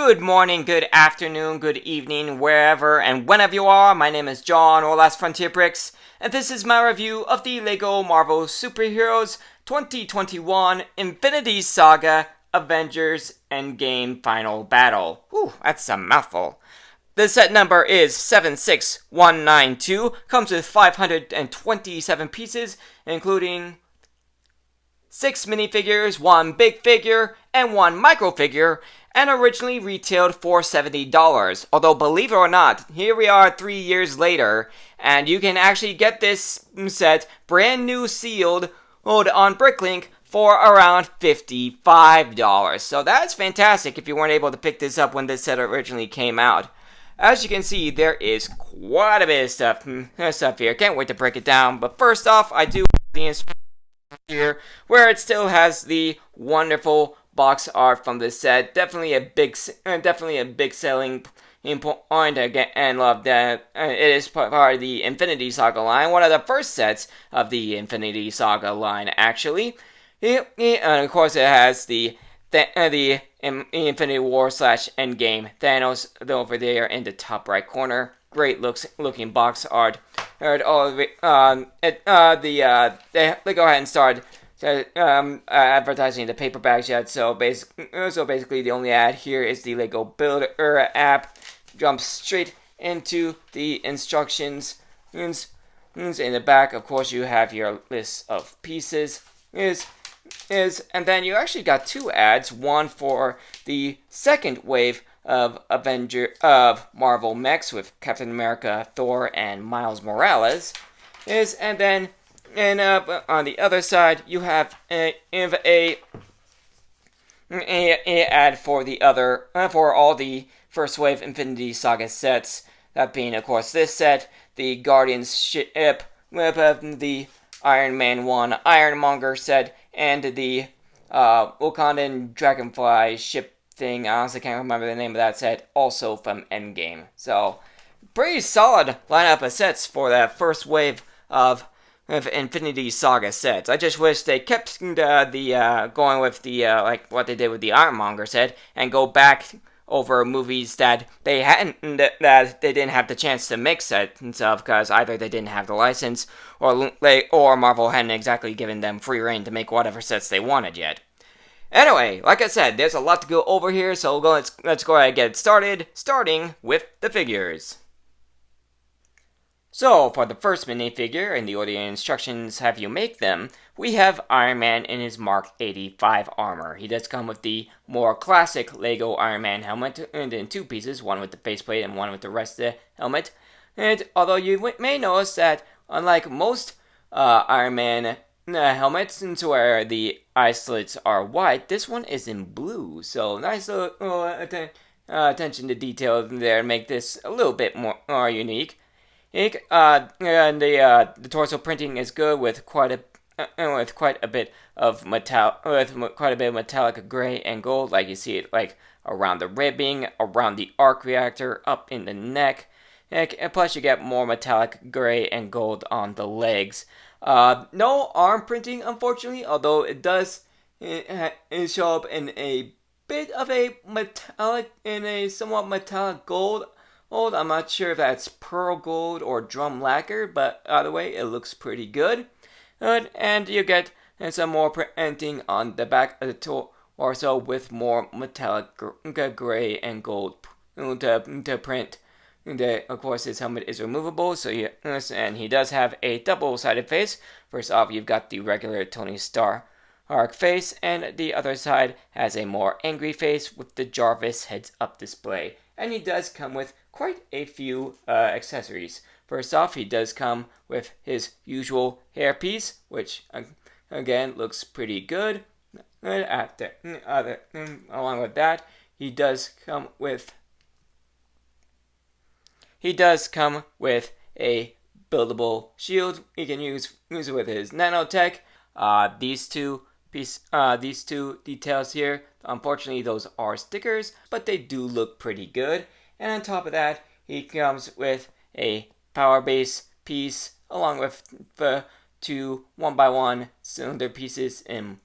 Good morning, good afternoon, good evening, wherever and whenever you are. My name is John, or Last Frontier Bricks, and this is my review of the LEGO Marvel Superheroes 2021 Infinity Saga Avengers Endgame Final Battle. Whew, that's a mouthful. The set number is 76192, comes with 527 pieces, including 6 minifigures, 1 big figure, and 1 micro figure, and originally retailed for $70. Although, believe it or not, here we are 3 years later, and you can actually get this set brand new sealed on Bricklink for around $55. So that's fantastic if you weren't able to pick this up when this set originally came out. As you can see, there is quite a bit of stuff here. Can't wait to break it down. But first off, I do have the instructions here, where it still has the wonderful box art from this set. Definitely a big selling point again, and love that it is part of the Infinity Saga line. One of the first sets of the Infinity Saga line, actually. And of course, it has the Infinity War / Endgame Thanos over there in the top right corner. Great looking box art. They go ahead and start advertising the paperbacks yet. So basically, the only ad here is the Lego Builder app. Jumps straight into the instructions. In the back, of course, you have your list of pieces. And then you actually got 2 ads. One for the second wave of Marvel mechs with Captain America, Thor, and Miles Morales. And then on the other side you have a ad for the other for all the first wave Infinity Saga sets. That being, of course, this set, the Guardians ship with the Iron Man 1 Ironmonger set, and the Wakandan Dragonfly ship thing. I honestly can't remember the name of that set, also from Endgame. So, pretty solid lineup of sets for that first wave of Infinity Saga sets. I just wish they kept going with the like what they did with the Ironmonger set, and go back over movies that they didn't have the chance to mix it and stuff, because either they didn't have the license, or Marvel hadn't exactly given them free reign to make whatever sets they wanted yet. Anyway, like I said, there's a lot to go over here, so let's go ahead and get started, starting with the figures. So, for the first minifigure, in the order instructions have you make them, we have Iron Man in his Mark 85 armor. He does come with the more classic LEGO Iron Man helmet, and in 2 pieces, one with the faceplate and one with the rest of the helmet. And although you may notice that, unlike most Iron Man helmets, where the eye slits are white, this one is in blue. So nice little attention to detail there, and make this a little bit more unique. And the torso printing is good with quite a bit of metallic gray and gold, like you see it like around the ribbing, around the arc reactor, up in the neck. And plus, you get more metallic gray and gold on the legs. No arm printing, unfortunately, although it does show up in a bit of a somewhat metallic gold. I'm not sure if that's pearl gold or drum lacquer, but either way, it looks pretty good. And you get some more printing on the back of the torso with more metallic gray and gold to print. And of course, his helmet is removable, and he does have a double-sided face. First off, you've got the regular Tony Stark face, and the other side has a more angry face with the Jarvis heads-up display. And he does come with quite a few accessories. First off, he does come with his usual hairpiece, which again looks pretty good. Along with that, he does come with a buildable shield. He can use it with his nanotech. These two details here, unfortunately, those are stickers, but they do look pretty good. And on top of that, he comes with a power base piece, along with the two 1x1 cylinder pieces in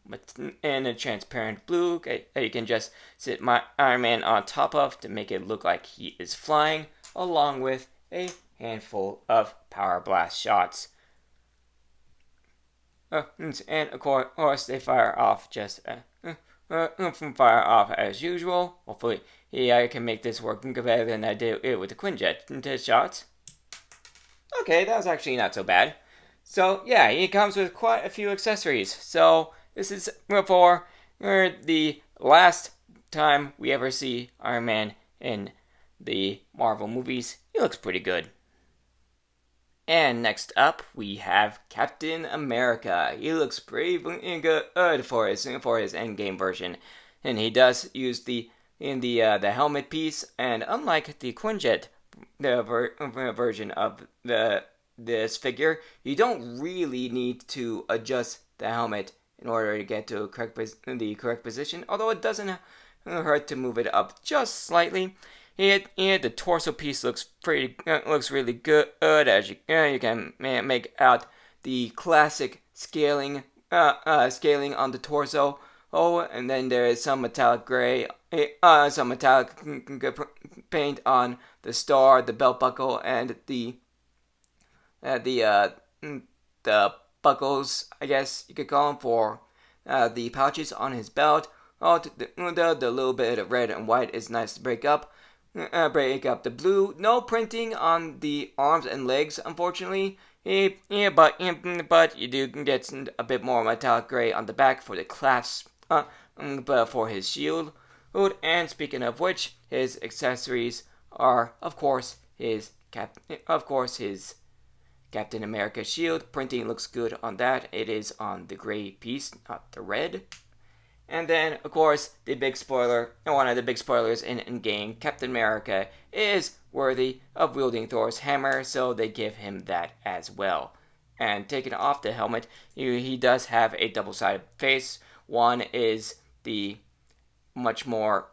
a transparent blue that you can just sit my Iron Man on top of to make it look like he is flying, along with a handful of power blast shots. And of course, they fire off as usual. Hopefully, I can make this work better than I did it with the Quinjet shots. Okay, that was actually not so bad. So yeah, it comes with quite a few accessories. So this is for the last time we ever see Iron Man in the Marvel movies. He looks pretty good. And next up, we have Captain America. He looks pretty good for his Endgame version, and he does use the helmet piece. And unlike the Quinjet version of this figure, you don't really need to adjust the helmet in order to get to the correct position. Although it doesn't hurt to move it up just slightly. The torso piece looks really good as you can make out the classic scaling on the torso. Oh, and then there is some metallic gray, some metallic paint on the star, the belt buckle, and the buckles, I guess you could call them, for the pouches on his belt. Oh, the little bit of red and white is nice to break up the blue. No printing on the arms and legs, unfortunately. But you do get a bit more metallic gray on the back for the clasp, for his shield. And speaking of which, his accessories are, of course, his Captain America shield. Printing looks good on that. It is on the gray piece, not the red. And then, of course, one of the big spoilers in Endgame, Captain America is worthy of wielding Thor's hammer, so they give him that as well. And taking off the helmet, he does have a double-sided face. One is the much more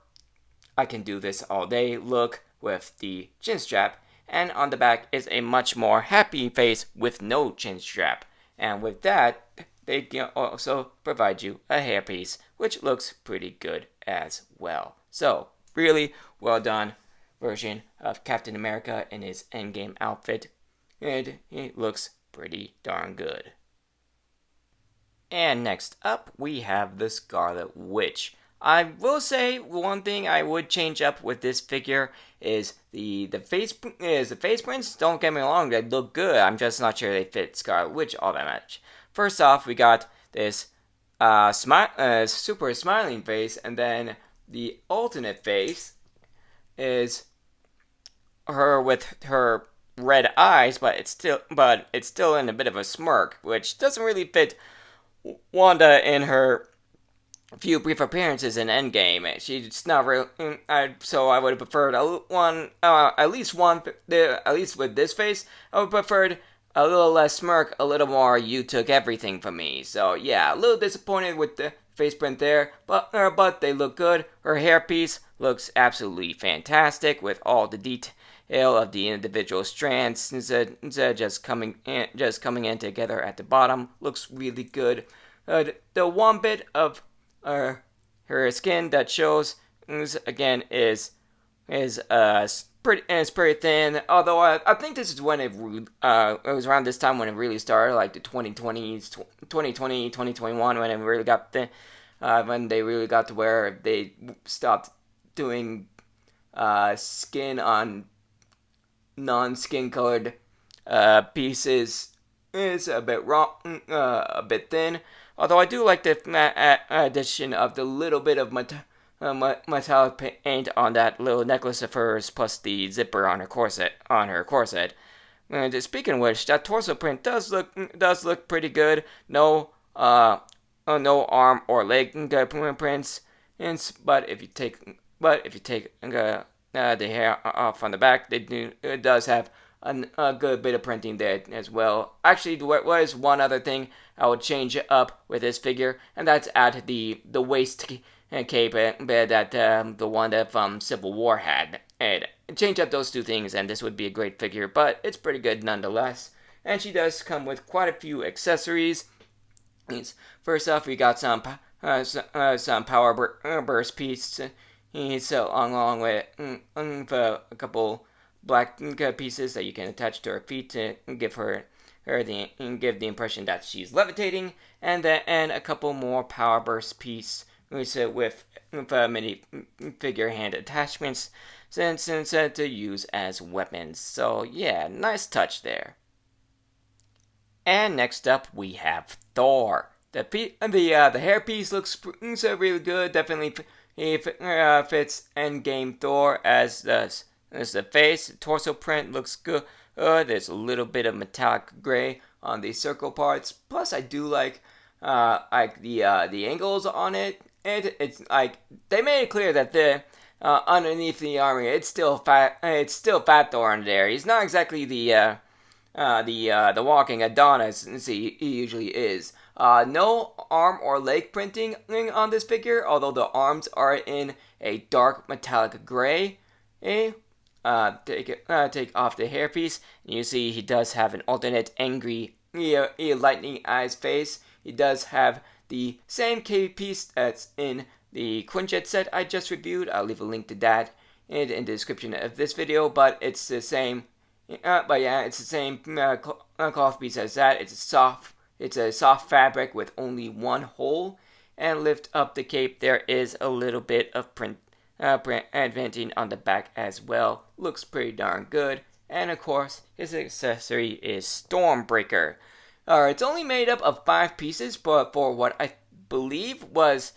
I can do this all day look with the chin strap, and on the back is a much more happy face with no chin strap. And with that, they can also provide you a hairpiece, which looks pretty good as well. So, really well done version of Captain America in his Endgame outfit, and he looks pretty darn good. And next up, we have the Scarlet Witch. I will say one thing I would change up with this figure is the face prints. Don't get me wrong, they look good. I'm just not sure they fit Scarlet Witch all that much. First off, we got this super smiling face, and then the alternate face is her with her red eyes, but it's still in a bit of a smirk, which doesn't really fit Wanda in her few brief appearances in Endgame. She's not real, so I would have preferred at least with this face, I would have preferred a little less smirk, a little more you took everything from me. So yeah, a little disappointed with the face print there, but they look good. Her hairpiece looks absolutely fantastic with all the detail of the individual strands instead just coming in together at the bottom. Looks really good. The one bit of her skin that shows again is pretty thin. Although I think this is when it was around this time when it really started, like the 2021, when it really got when they really got to where they stopped doing skin on non-skin colored pieces. Is a bit a bit thin. Although I do like the addition of the little bit of metallic paint on that little necklace of hers, plus the zipper on her corset. And speaking of which, that torso print does look pretty good. No arm or leg prints. But if you take the hair off on the back, it does have a good bit of printing there as well. Actually, there was one other thing I would change up with this figure, and that's at the waist cape that the one that from Civil War had. And change up those two things, and this would be a great figure. But it's pretty good nonetheless. and she does come with quite a few accessories. First off, we got some power burst pieces, so along with a couple black pieces that you can attach to her feet to give the impression that she's levitating, and a couple more power burst pieces with mini figure hand attachments since to use as weapons. So yeah, nice touch there. And next up, we have Thor. The hairpiece looks really good. Definitely fits Endgame Thor as the face. The torso print looks good. There's a little bit of metallic gray on the circle parts. Plus, I do like the angles on it. It's like they made it clear that the underneath the armor, it's still fat. It's still Fat Thor under there. He's not exactly the walking Adonis he usually is. No arm or leg printing on this figure, although the arms are in a dark metallic gray. Take off the hairpiece, and you see he does have an alternate angry lightning eyes face. He does have the same cape piece that's in the Quinjet set I just reviewed. I'll leave a link to that in the description of this video, but it's the same. It's the same cloth piece as that. It's a soft fabric with only one hole. And lift up the cape, there is a little bit of print venting on the back as well. Looks pretty darn good. And of course, his accessory is Stormbreaker. It's only made up of 5 pieces, but for what I believe was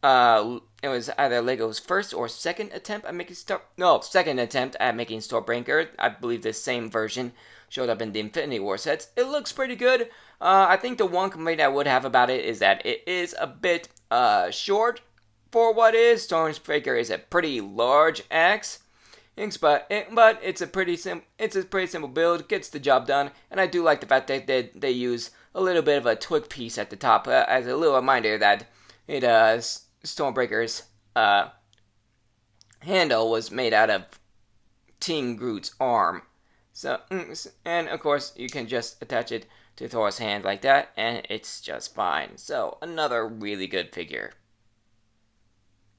it was either Lego's first or second attempt at making Stormbreaker. I believe the same version showed up in the Infinity War sets. It looks pretty good. I think the one complaint I would have about it is that it is a bit short for what is. Stormbreaker is a pretty large axe, but it's a pretty simple build. Gets the job done, and I do like the fact that they use a little bit of a twig piece at the top as a little reminder that it Stormbreaker's handle was made out of Team Groot's arm. So, and of course, you can just attach it to Thor's hand like that, and it's just fine. So, another really good figure.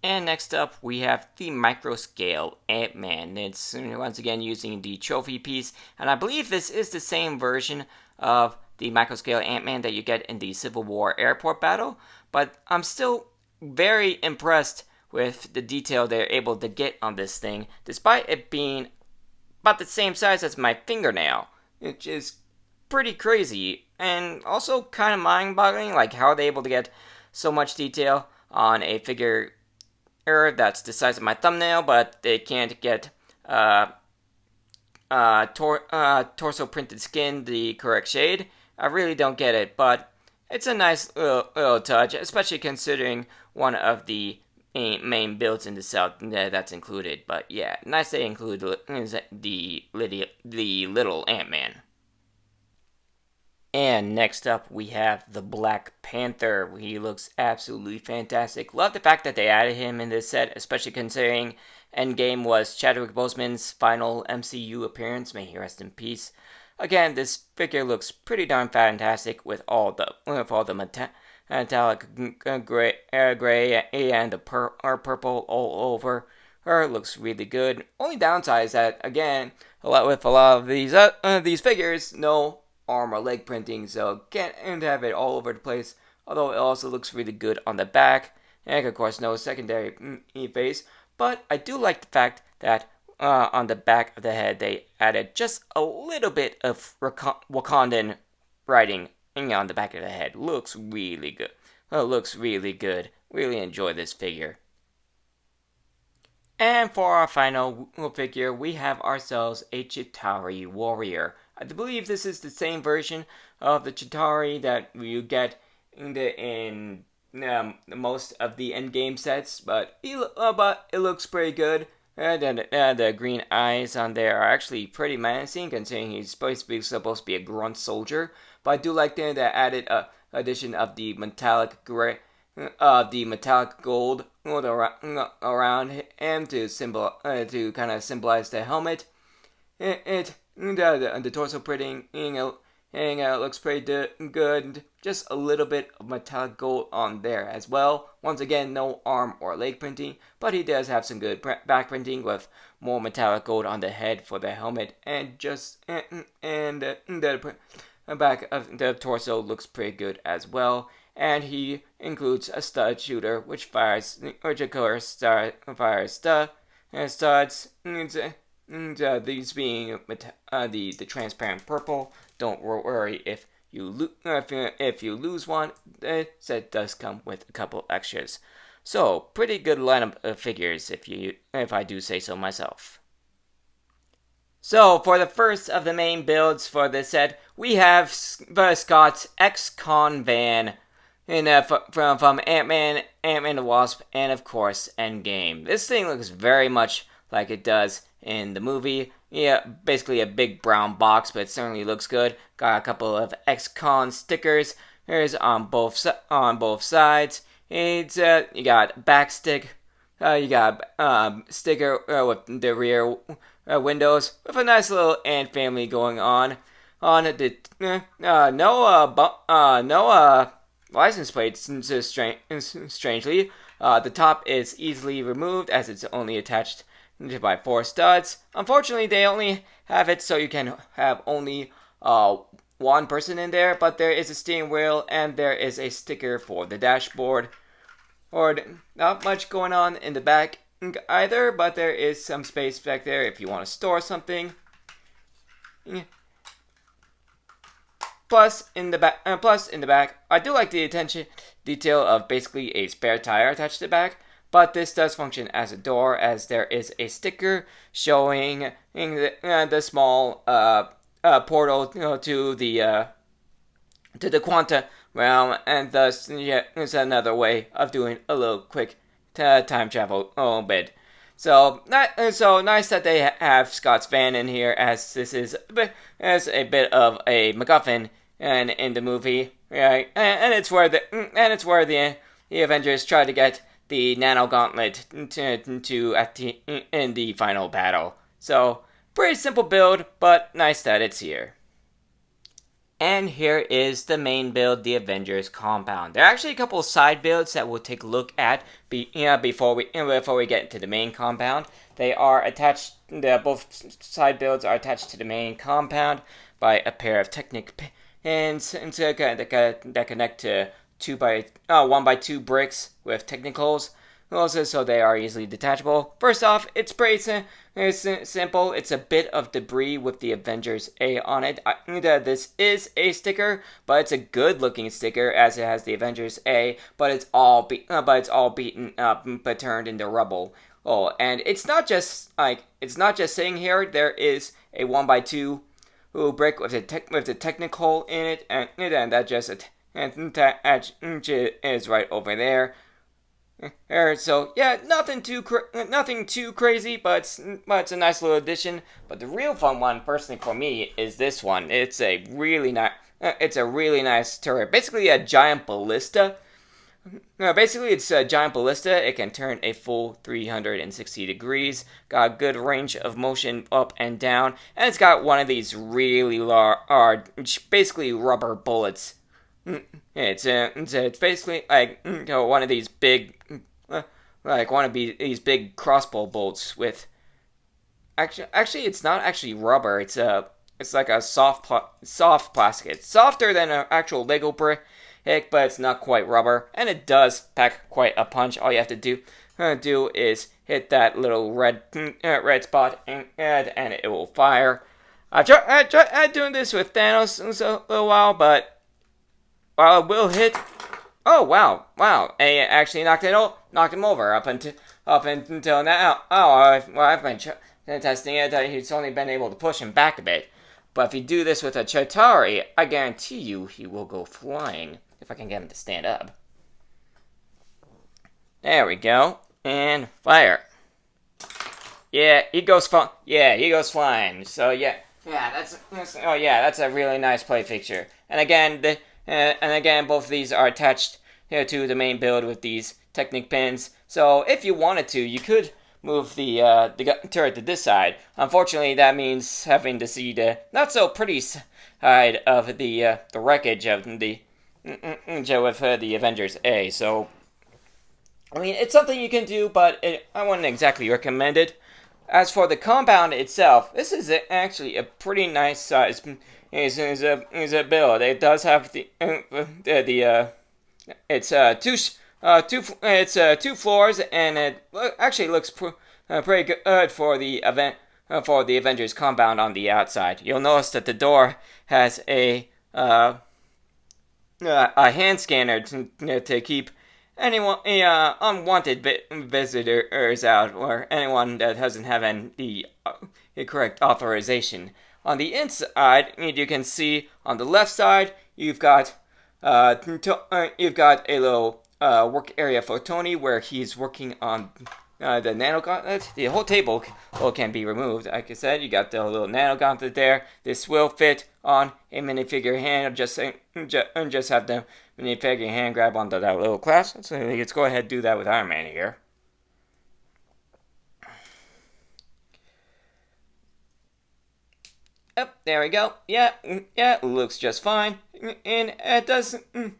And next up, we have the micro scale Ant-Man. It's once again using the trophy piece, and I believe this is the same version of the micro scale Ant-Man that you get in the Civil War airport battle, but I'm still very impressed with the detail they're able to get on this thing, despite it being about the same size as my fingernail, which is pretty crazy, and also kind of mind-boggling, like how are they able to get so much detail on a figure that's the size of my thumbnail, but they can't get torso printed skin the correct shade. I really don't get it, but it's a nice little touch, especially considering one of the main builds in the set that's included. But yeah, nice they include the little Ant-Man. And next up, we have the Black Panther. He looks absolutely fantastic. Love the fact that they added him in this set, especially considering Endgame was Chadwick Boseman's final MCU appearance. May he rest in peace. Again, this figure looks pretty darn fantastic with all the metallic gray and the purple all over her. Looks really good. Only downside is that again, a lot of these figures, no arm or leg printing, so can't have it all over the place. Although it also looks really good on the back, and of course no secondary face. But I do like the fact that on the back of the head they added just a little bit of Wakandan writing on the back of the head. Looks really good. Looks really good. Really enjoy this figure. And for our final figure, we have ourselves a Chitauri warrior. I believe this is the same version of the Chitauri that you get in most of the Endgame sets, but it looks pretty good. The green eyes on there are actually pretty menacing, considering he's supposed to be a grunt soldier. But I do like the added addition of the metallic gray, the metallic gold around him to kind of symbolize the helmet. The torso printing and it looks pretty good. Just a little bit of metallic gold on there as well. Once again, no arm or leg printing, but he does have some good back printing with more metallic gold on the head for the helmet, and the back of the torso looks pretty good as well. And he includes a stud shooter, which of course fires studs. These being the transparent purple. Don't worry if you lose one. The set does come with a couple extras. So pretty good lineup of figures if I do say so myself. So for the first of the main builds for this set, we have Scott's ex-con van from Ant-Man and the Wasp, and of course Endgame. This thing looks very much like it does in the movie. Yeah, basically a big brown box, but it certainly looks good. Got a couple of ex-con stickers. There's on both sides. It's you got backstick. You got sticker with the rear windows with a nice little ant family going on. On the no license plates. Strangely, the top is easily removed as it's only attached by 4 studs. Unfortunately, they only have it so you can have only one person in there, but there is a steering wheel and there is a sticker for the dashboard. Or not much going on in the back either, but there is some space back there if you want to store something. Plus in the back, I do like the attention detail of basically a spare tire attached to the back. But this does function as a door, as there is a sticker showing the small portal to the Quanta realm, and thus it's another way of doing a little quick time travel bit. So nice that they have Scott's van in here, as this is a bit of a MacGuffin and in the movie, right? And it's where the Avengers try to get the Nano Gauntlet in the final battle. So pretty simple build, but nice that it's here. And here is the main build, the Avengers compound. There are actually a couple of side builds that we'll take a look at before we get into the main compound. They are attached. Both side builds are attached to the main compound by a pair of Technic pins that connect to 1x2 bricks with technicals. Also, so they are easily detachable. First off, it's pretty simple. It's a bit of debris with the Avengers A on it. This is a sticker, but it's a good-looking sticker as it has the Avengers A, but it's all beaten up but turned into rubble. Oh, and it's not just sitting here. There is a 1x2 brick with a technical in it, and that just is right over there. So yeah, nothing too crazy, but it's a nice little addition. But the real fun one, personally for me, is this one. It's a really nice turret. Basically a giant ballista. It's a giant ballista. It can turn a full 360 degrees. Got a good range of motion up and down, and it's got one of these really large, basically rubber bullets. It's basically like one of these big, these big crossbow bolts with. Actually, it's not actually rubber. It's like a soft plastic. It's softer than an actual Lego brick, but it's not quite rubber, and it does pack quite a punch. All you have to do is hit that little red spot, and it will fire. I tried doing this with Thanos a little while, but. Will hit. Oh wow! And it actually knocked him over up until now. I've been testing it. He's only been able to push him back a bit. But if you do this with a Chitauri, I guarantee you he will go flying. If I can get him to stand up. There we go. And fire. Yeah, he goes flying. So yeah, that's a really nice play fixture. And again, both of these are attached to the main build with these Technic pins. So if you wanted to, you could move the turret to this side. Unfortunately, that means having to see the not so pretty side of the wreckage of the with the Avengers A. So I mean, it's something you can do, but I wouldn't exactly recommend it. As for the compound itself, this is actually a pretty nice size. Is a build. It does have it's two floors, and it actually looks pretty good for the Avengers compound on the outside. You'll notice that the door has a hand scanner to keep anyone unwanted visitors out, or anyone that doesn't have the correct authorization. On the inside, you can see on the left side you've got a little work area for Tony where he's working on the nano gauntlet. The whole table can be removed. Like I said, you got the little nano gauntlet there. This will fit on a minifigure hand. Just have the minifigure hand grab onto that little clasp. So let's go ahead and do that with Iron Man here. Yep, there we go. Yeah, looks just fine. And it does. I'm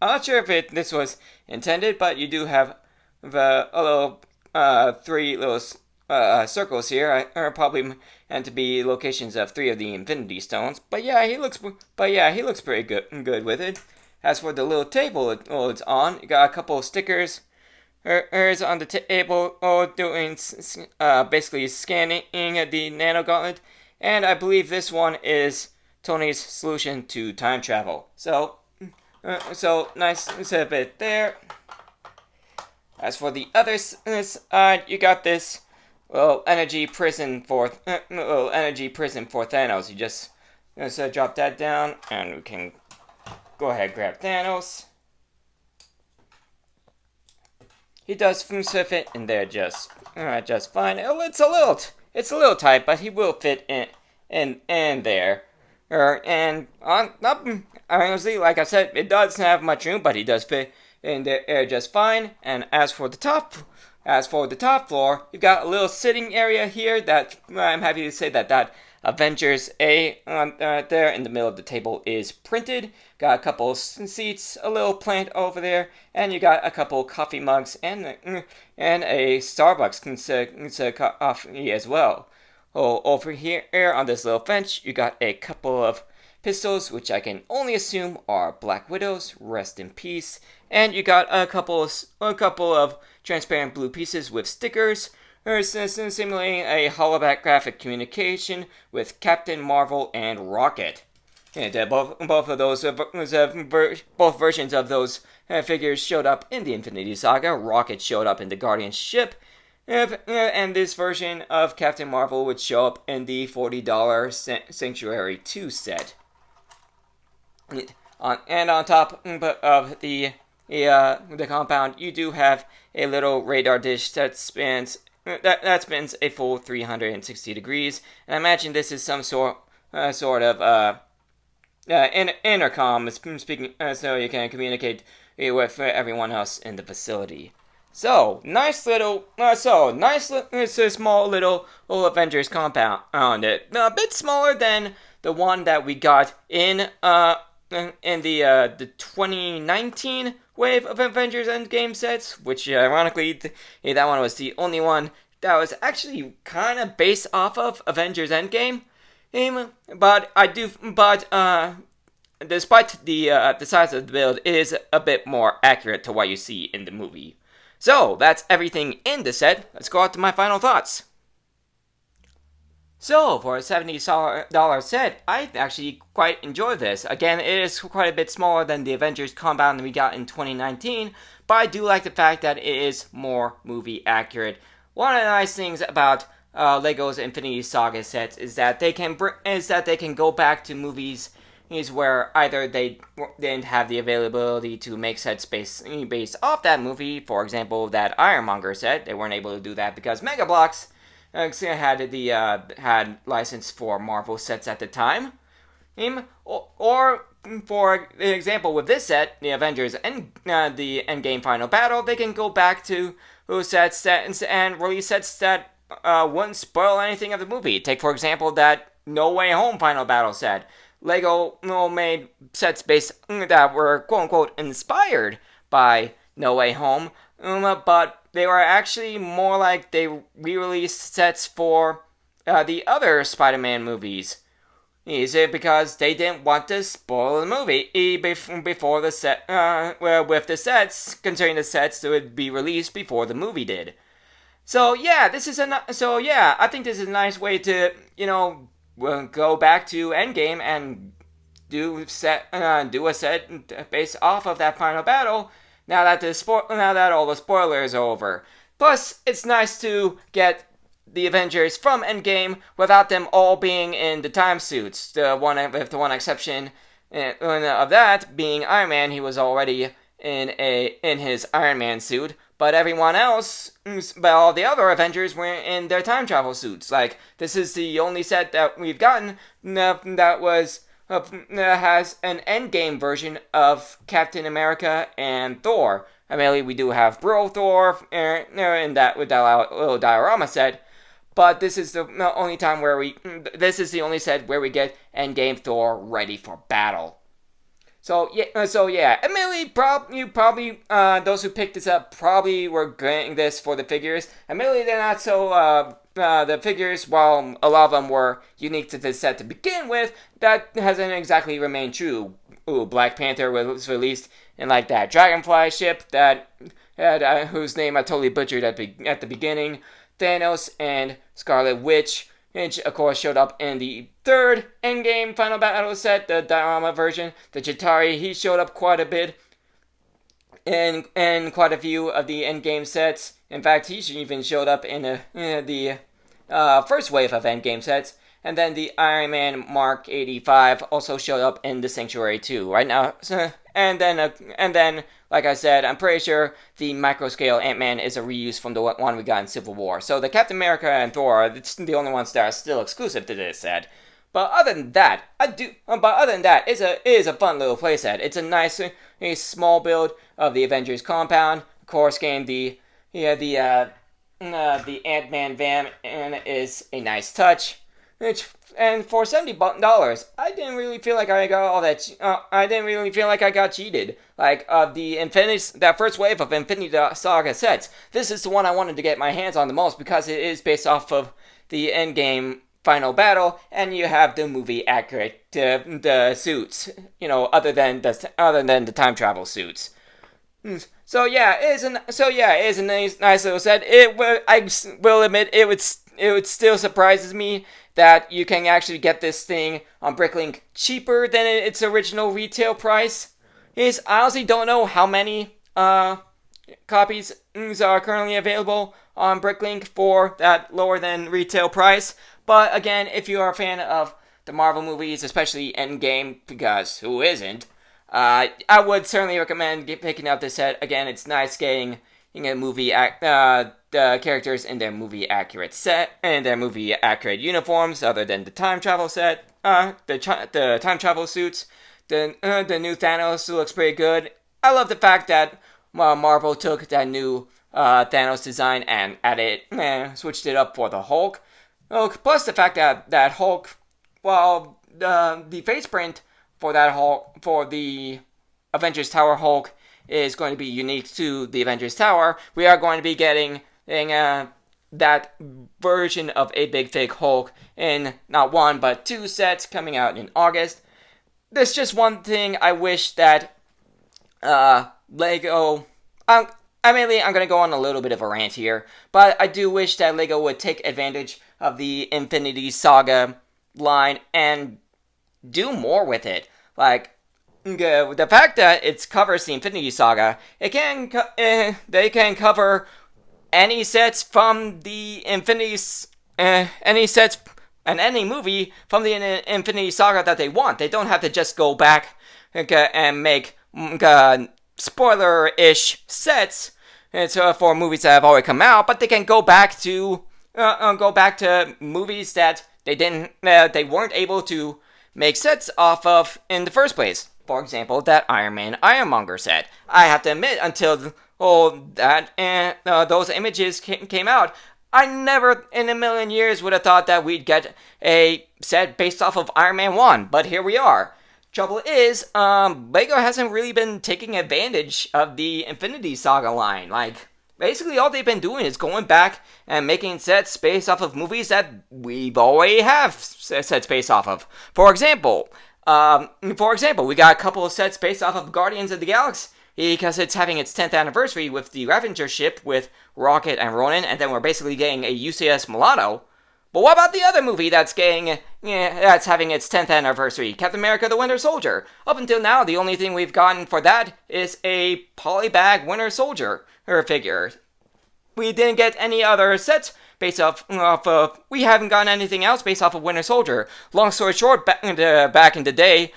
not sure if this was intended, but you do have a little three little circles here are probably meant to be locations of three of the Infinity Stones. But yeah, he looks pretty good with it. As for the little table it's on, you got a couple of stickers. Is on the table, doing basically scanning the nano gauntlet, and I believe this one is Tony's solution to time travel. So nice bit there. As for the other side, you got this little energy prison for Thanos. You just drop that down, and we can go ahead and grab Thanos. He does fit in there just fine. It's a little tight, but he will fit in there. And honestly, like I said, it doesn't have much room, but he does fit in there just fine. And as for the top floor, you've got a little sitting area here that I'm happy to say that Avengers A there in the middle of the table is printed. Got a couple seats, a little plant over there, and you got a couple coffee mugs and a Starbucks coffee as well. Over here on this little bench, you got a couple of pistols, which I can only assume are Black Widows. Rest in peace. And you got a couple of transparent blue pieces with stickers, simulating a holographic communication with Captain Marvel and Rocket. And both of those both versions of those figures showed up in the Infinity Saga. Rocket showed up in the Guardian ship, and this version of Captain Marvel would show up in the $40 Sanctuary 2 set. And on top of the compound, you do have a little radar dish that spins a full 360 degrees. And I imagine this is some sort of intercom speaking, so you can communicate with everyone else in the facility. So it's a small little Avengers compound. A bit smaller than the one that we got in the 2019 wave of Avengers Endgame sets, which ironically that one was the only one that was actually kind of based off of Avengers Endgame. But despite the size of the build, it is a bit more accurate to what you see in the movie. So that's everything in the set. Let's go on to my final thoughts. So, for a $70 set, I actually quite enjoy this. Again, it is quite a bit smaller than the Avengers compound that we got in 2019, but I do like the fact that it is more movie accurate. One of the nice things about Lego's Infinity Saga sets is that they can go back to movies where either they didn't have the availability to make sets based off that movie. For example, that Ironmonger set, they weren't able to do that because Mega Bloks had license for Marvel sets at the time. Or for example, with this set, the Avengers and the Endgame Final Battle, they can go back to sets that and release sets that wouldn't spoil anything of the movie. Take for example that No Way Home Final Battle set. Lego made sets based that were quote unquote inspired by No Way Home, but they were actually more like they re-released sets for the other Spider-Man movies. Is it because they didn't want to spoil the movie before the set, with the sets, considering the sets that would be released before the movie did. So yeah, I think this is a nice way to go back to Endgame and do a set based off of that final battle. Now that all the spoilers are over. Plus, it's nice to get the Avengers from Endgame without them all being in the time suits. With the one exception of that being Iron Man, he was already in his Iron Man suit. But everyone else, but all the other Avengers were in their time travel suits. Like, this is the only set that we've gotten that has an Endgame version of Captain America and Thor. I mean, we do have Bro Thor in that with that little diorama set. But this is the only time this is the only set where we get Endgame Thor ready for battle. So yeah, admittedly, you probably those who picked this up probably were getting this for the figures. Admittedly, they're not so. The figures, while a lot of them were unique to this set to begin with, that hasn't exactly remained true. Black Panther was released in like that Dragonfly ship that whose name I totally butchered at the beginning. Thanos and Scarlet Witch, which of course showed up in the third Endgame Final Battle set, the diorama version. The Chitauri, he showed up quite a bit in quite a few of the Endgame sets. In fact, he even showed up in the first wave of Endgame sets. And then the Iron Man Mark 85 also showed up in the Sanctuary 2 right now. And then, like I said, I'm pretty sure the micro-scale Ant-Man is a reuse from the one we got in Civil War. So the Captain America and Thor are the only ones that are still exclusive to this set. But other than that, it is a fun little playset. It's a nice, small build of the Avengers compound. Of course, the Ant-Man van is a nice touch. And for $70, I didn't really feel like I got all that. I didn't really feel like I got cheated. Like that first wave of Infinity Saga sets. This is the one I wanted to get my hands on the most because it is based off of the Endgame Final Battle, and you have the movie accurate the suits. Other than the time travel suits. So yeah, it is a nice little set. I will admit, it still surprises me that you can actually get this thing on Bricklink cheaper than its original retail price. I honestly don't know how many copies are currently available on Bricklink for that lower than retail price. But again, if you are a fan of the Marvel movies, especially Endgame, because who isn't? I would certainly recommend picking up this set. Again, it's nice getting the characters in their movie accurate set and their movie accurate uniforms, other than the time travel set, the time travel suits. The new Thanos looks pretty good. I love the fact that Marvel took that new Thanos design and switched it up for the Hulk. Plus the fact that Hulk, the face print for that Hulk, for the Avengers Tower Hulk, is going to be unique to the Avengers Tower. We are going to be getting that version of a Big Fig Hulk in not one but two sets coming out in August. There's just one thing I wish that Lego. I'm going to go on a little bit of a rant here, but I do wish that Lego would take advantage of the Infinity Saga line and do more with it. Like, the fact that it covers the Infinity Saga, they can cover any sets from the any sets and any movie from the Infinity Saga that they want. They don't have to just go back and make spoiler-ish sets for movies that have already come out, but they can go back to movies that they weren't able to make sets off of in the first place. For example, that Iron Man Ironmonger set. I have to admit, until those images came out, I never in a million years would have thought that we'd get a set based off of Iron Man 1, but here we are. Trouble is, Lego hasn't really been taking advantage of the Infinity Saga line. Like, basically all they've been doing is going back and making sets based off of movies that we've already have sets based off of. For example, we got a couple of sets based off of Guardians of the Galaxy, because it's having its 10th anniversary with the Avengers ship with Rocket and Ronan, and then we're basically getting a UCS Mulatto. But what about the other movie that's having its 10th anniversary, Captain America the Winter Soldier? Up until now, the only thing we've gotten for that is a polybag Winter Soldier figure. We didn't get any other sets based off of, we haven't gotten anything else based off of Winter Soldier. Long story short, back in the day,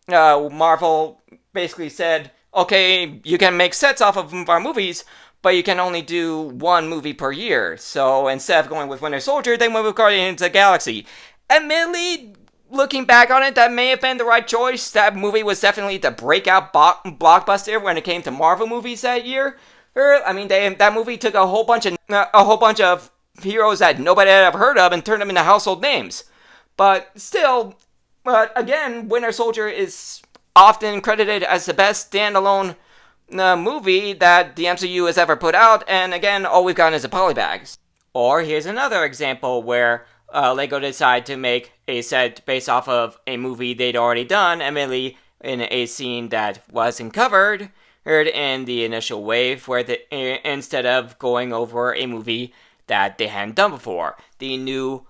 Marvel basically said, okay, you can make sets off of our movies, but you can only do one movie per year. So instead of going with Winter Soldier, they went with Guardians of the Galaxy. Admittedly, looking back on it, that may have been the right choice. That movie was definitely the breakout blockbuster when it came to Marvel movies that year. I mean, that movie took a whole bunch of heroes that nobody had ever heard of and turned them into household names. But again, Winter Soldier is often credited as the best standalone movie that the MCU has ever put out, and again, all we've gotten is a polybag. Or here's another example where Lego decided to make a set based off of a movie they'd already done, admittedly in a scene that wasn't covered in the initial wave, where instead of going over a movie that they hadn't done before. The new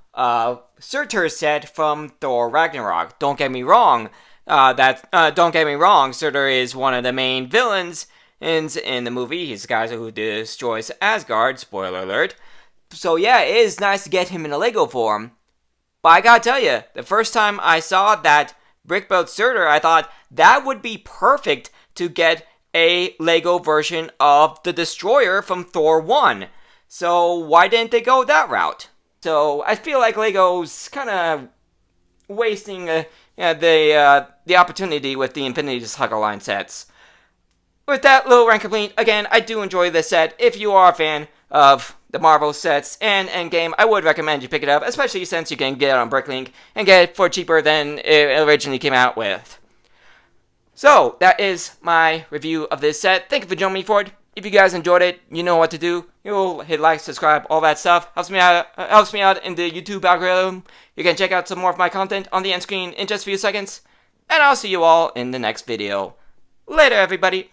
Surtur set from Thor Ragnarok. Don't get me wrong, Surtur is one of the main villains in the movie. He's the guy who destroys Asgard, spoiler alert. So yeah, it is nice to get him in a Lego form. But I gotta tell you, the first time I saw that brick-built Surtur, I thought that would be perfect to get a Lego version of the Destroyer from Thor 1. So why didn't they go that route? So I feel like Lego's kind of wasting the opportunity with the Infinity Saga line sets. With that little rant complete, again, I do enjoy this set. If you are a fan of the Marvel sets and Endgame, I would recommend you pick it up, especially since you can get it on Bricklink and get it for cheaper than it originally came out with. So, that is my review of this set. Thank you for joining me for it. If you guys enjoyed it, you know what to do. You'll hit like, subscribe, all that stuff. Helps me out in the YouTube algorithm. You can check out some more of my content on the end screen in just a few seconds. And I'll see you all in the next video. Later, everybody.